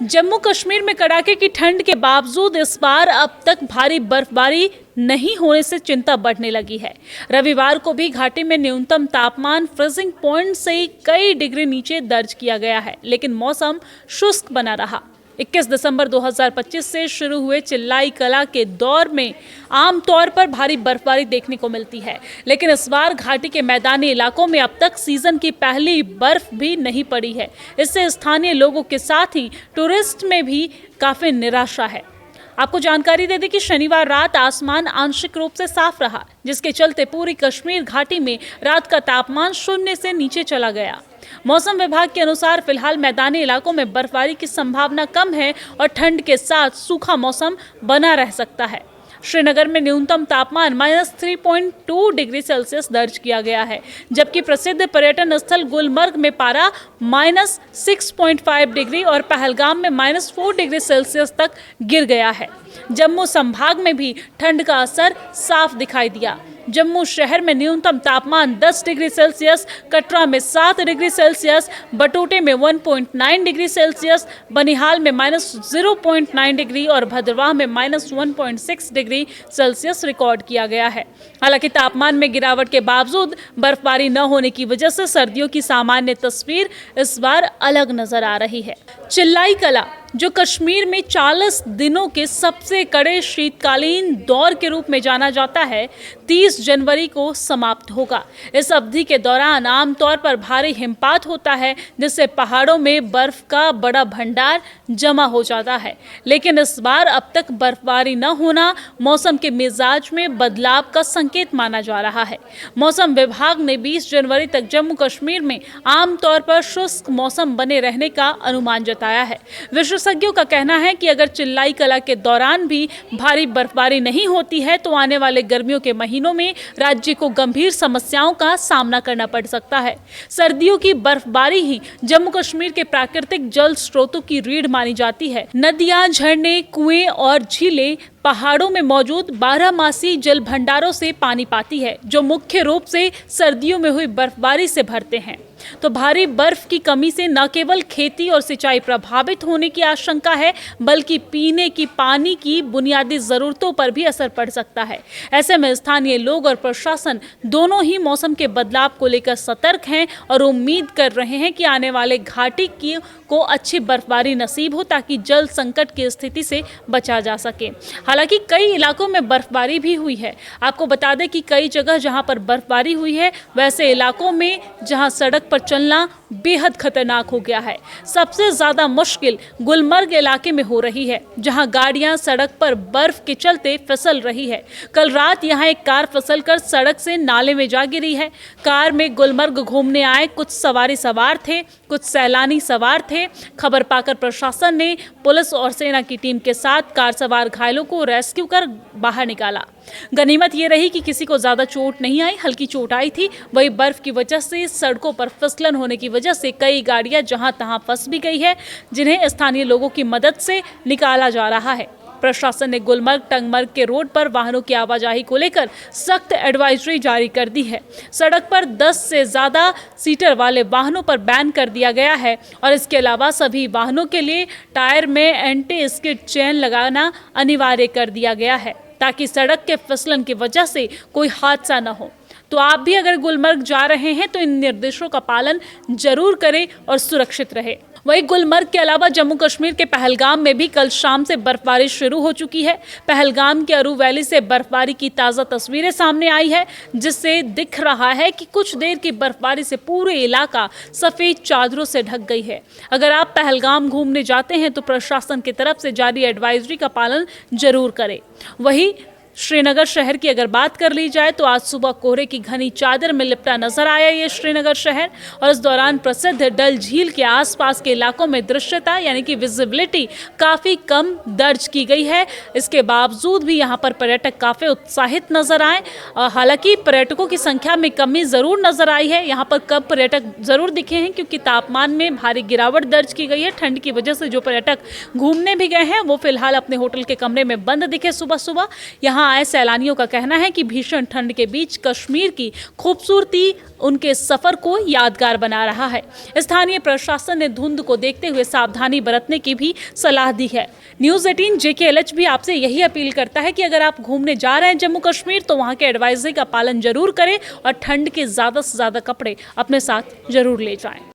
जम्मू कश्मीर में कड़ाके की ठंड के बावजूद इस बार अब तक भारी बर्फबारी नहीं होने से चिंता बढ़ने लगी है। रविवार को भी घाटी में न्यूनतम तापमान फ्रीजिंग पॉइंट से कई डिग्री नीचे दर्ज किया गया है, लेकिन मौसम शुष्क बना रहा। 21 दिसंबर 2025 से शुरू हुए चिल्लाई कला के दौर में आमतौर पर भारी बर्फबारी देखने को मिलती है, लेकिन इस बार घाटी के मैदानी इलाकों में अब तक सीजन की पहली बर्फ भी नहीं पड़ी है। इससे स्थानीय लोगों के साथ ही टूरिस्ट में भी काफी निराशा है। आपको जानकारी दे दें कि शनिवार रात आसमान आंशिक रूप से साफ रहा, जिसके चलते पूरी कश्मीर घाटी में रात का तापमान शून्य से नीचे चला गया। मौसम विभाग के अनुसार फिलहाल मैदानी इलाकों में बर्फबारी की संभावना कम है और ठंड के साथ सूखा मौसम बना रह सकता है। श्रीनगर में न्यूनतम तापमान -3.2 डिग्री सेल्सियस दर्ज किया गया है, जबकि प्रसिद्ध पर्यटन स्थल गुलमर्ग में पारा -6.5 डिग्री और पहलगाम में -4 डिग्री सेल्सियस तक गिर गया है। जम्मू संभाग में भी ठंड का असर साफ दिखाई दिया। जम्मू शहर में न्यूनतम तापमान 10 डिग्री सेल्सियस, कटरा में 7 डिग्री सेल्सियस, बटोटे में 1.9 डिग्री सेल्सियस, बनिहाल में -0.9 डिग्री और भद्रवाह में -1.6 डिग्री सेल्सियस रिकॉर्ड किया गया है। हालांकि तापमान में गिरावट के बावजूद बर्फबारी न होने की वजह से सर्दियों की सामान्य तस्वीर इस बार अलग नजर आ रही है। चिल्लाई कला, जो कश्मीर में 40 दिनों के सबसे कड़े शीतकालीन दौर के रूप में जाना जाता है, 30 जनवरी को समाप्त होगा। इस अवधि के दौरान आमतौर पर भारी हिमपात होता है, जिससे पहाड़ों में बर्फ का बड़ा भंडार जमा हो जाता है। लेकिन इस बार अब तक बर्फबारी न होना मौसम के मिजाज में बदलाव का संकेत माना जा रहा है। मौसम विभाग ने 20 जनवरी तक जम्मू कश्मीर में आमतौर पर शुष्क मौसम बने रहने का अनुमान जताया है। विशेषज्ञों का कहना है कि अगर चिल्लाई कला के दौरान भी भारी बर्फबारी नहीं होती है तो आने वाले गर्मियों के महीनों में राज्य को गंभीर समस्याओं का सामना करना पड़ सकता है। सर्दियों की बर्फबारी ही जम्मू कश्मीर के प्राकृतिक जल स्रोतों की रीढ़ मानी जाती है। नदियां, झरने, कुएं और झीलें पहाड़ों में मौजूद 12 जल भंडारों से पानी पाती है, जो मुख्य रूप से सर्दियों में हुई बर्फबारी से भरते हैं। तो भारी बर्फ की कमी से न केवल खेती और सिंचाई प्रभावित होने की आशंका है, बल्कि पीने की पानी की बुनियादी जरूरतों पर भी असर पड़ सकता है। ऐसे में स्थानीय लोग और प्रशासन दोनों ही मौसम के बदलाव को लेकर सतर्क हैं और उम्मीद कर रहे हैं कि आने वाले घाटी को अच्छी बर्फबारी नसीब हो, ताकि जल संकट की स्थिति से बचा जा सके। हालांकि कई इलाकों में बर्फबारी भी हुई है। आपको बता दें कि कई जगह जहां पर बर्फबारी हुई है, वैसे इलाकों में जहां सड़क पर चलना बेहद खतरनाक हो गया है। सबसे ज्यादा मुश्किल गुलमर्ग इलाके में हो रही है, जहां गाड़ियां सड़क पर बर्फ के चलते फिसल रही है। कल रात यहां एक कार फिसलकर सड़क से नाले में जा गिरी है। कार में गुलमर्ग घूमने आए कुछ सवार थे, कुछ सैलानी सवार थे। खबर पाकर प्रशासन ने पुलिस और सेना की टीम के साथ कार सवार घायलों को रेस्क्यू कर बाहर निकाला। गनीमत ये रही कि किसी को ज्यादा चोट नहीं आई, हल्की चोट आई थी। वही बर्फ की वजह से सड़कों पर फिसलन होने की वजह से कई गाड़ियां जहां तहां फंस भी गई है, जिन्हें स्थानीय लोगों की मदद से निकाला जा रहा है। प्रशासन ने गुलमर्ग टंगमर्ग के रोड पर वाहनों की आवाजाही को लेकर सख्त एडवाइजरी जारी कर दी है। सड़क पर 10 से ज्यादा सीटर वाले वाहनों पर बैन कर दिया गया है और इसके अलावा सभी वाहनों के लिए टायर में एंटी स्किड चेन लगाना अनिवार्य कर दिया गया है, ताकि सड़क के फिसलन की वजह से कोई हादसा न हो। तो आप भी अगर गुलमर्ग जा रहे हैं तो इन निर्देशों का पालन जरूर करें और सुरक्षित रहे। वहीं गुलमर्ग के अलावा जम्मू कश्मीर के पहलगाम में भी कल शाम से बर्फबारी शुरू हो चुकी है। पहलगाम के अरू वैली से बर्फबारी की ताज़ा तस्वीरें सामने आई है, जिससे दिख रहा है कि कुछ देर की बर्फबारी से पूरे इलाका सफ़ेद चादरों से ढक गई है। अगर आप पहलगाम घूमने जाते हैं तो प्रशासन की तरफ से जारी एडवाइजरी का पालन जरूर करें। वहीं श्रीनगर शहर की अगर बात कर ली जाए तो आज सुबह कोहरे की घनी चादर में लिपटा नजर आया ये श्रीनगर शहर, और इस दौरान प्रसिद्ध डल झील के आसपास के इलाकों में दृश्यता यानी कि विजिबिलिटी काफ़ी कम दर्ज की गई है। इसके बावजूद भी यहाँ पर पर्यटक काफ़ी उत्साहित नजर आए। हालांकि पर्यटकों की संख्या में कमी ज़रूर नजर आई है। यहाँ पर कम पर्यटक ज़रूर दिखे हैं, क्योंकि तापमान में भारी गिरावट दर्ज की गई है। ठंड की वजह से जो पर्यटक घूमने भी गए हैं वो फिलहाल अपने होटल के कमरे में बंद दिखे सुबह सुबह। यहाँ यहाँ आए सैलानियों का कहना है कि भीषण ठंड के बीच कश्मीर की खूबसूरती उनके सफर को यादगार बना रहा है। स्थानीय प्रशासन ने धुंध को देखते हुए सावधानी बरतने की भी सलाह दी है। न्यूज़ 18 JKLH भी आपसे यही अपील करता है कि अगर आप घूमने जा रहे हैं जम्मू कश्मीर तो वहां के एडवाइजरी का पालन जरूर करें और ठंड के ज्यादा से ज्यादा कपड़े अपने साथ जरूर ले जाएं।